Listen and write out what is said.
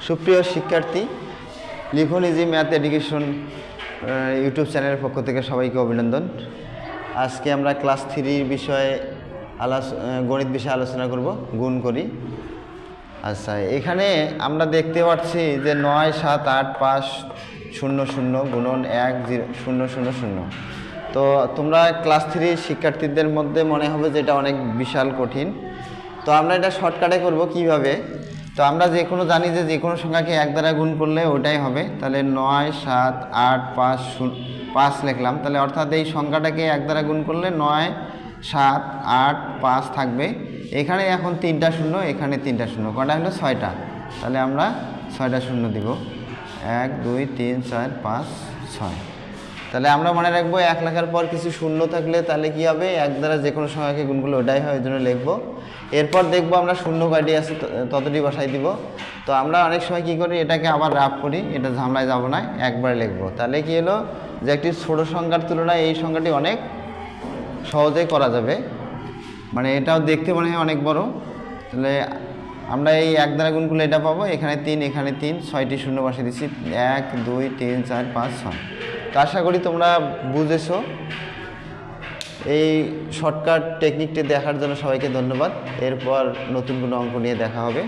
সুপ্রিয় শিক্ষার্থী, লিখন ইজি ম্যাথ এডুকেশন ইউটিউব চ্যানেলের পক্ষ থেকে সবাইকে অভিনন্দন। আজকে আমরা ক্লাস 3 বিষয়ে গণিত বিষয়ে আলোচনা করব, গুণ করি। আচ্ছা, এখানে আমরা দেখতে পাচ্ছি যে 9, 7, 8, 5, 0, 0 গুণন 1, 0, 0, 0। তো তোমরা ক্লাস 3 শিক্ষার্থীদের মধ্যে মনে হবে যে এটা অনেক বিশাল কঠিন। তো আমরা এটা শর্টকাটে করব কিভাবে। তো আমরা যে কোনো জানি যে কোনো সংখ্যাকে 1 দ্বারা গুণ করলে ওটাই হবে। তাহলে 9, 7, 8, 5, 5 লিখলাম। তাহলে অর্থাৎ এই সংখ্যাটাকে 1 দ্বারা গুণ করলে 9, 7, 8, 5 থাকবে। এখানে এখন 3টা শূন্য, এখানে 3টা শূন্য, কটা হলো 6টা। তাহলে আমরা 6টা শূন্য দিব। 1, 2, 3, 4, 5, 6। তাহলে আমরা মনে রাখবো 1 লেখার পর কিছু শূন্য থাকলে তাহলে কি হবে, 1 দ্বারা যে কোনো সংখ্যাকে গুণ করলে ওটাই হয়, ওই জন্য লিখবো। এরপর দেখবো আমরা শূন্য কয়টি আছে ততটি বসাই দিব। তো আমরা অনেক সময় কি করি, এটাকে আবার রাফ করি, এটা ঝামেলায় যাব না, একবারে লিখবো। তাহলে কি হলো যে একটি ছোট সংখ্যার তুলনায় এই সংখ্যাটি অনেক সহজেই করা যাবে। মানে এটাও দেখতে মনে হয় অনেক বড়। তাহলে আমরা এই 1 দ্বারা গুণ করলে এটা পাবো, এখানে 3, এখানে 3, 6টি শূন্য বসিয়ে দিচ্ছি। 1, 2, 3, 4, 5, 6। তো আশা করি তোমরা বুঝেছো। এই শর্টকাট টেকনিকটি দেখার জন্য সবাইকে ধন্যবাদ। এরপর নতুন কোনো অঙ্ক নিয়ে দেখা হবে।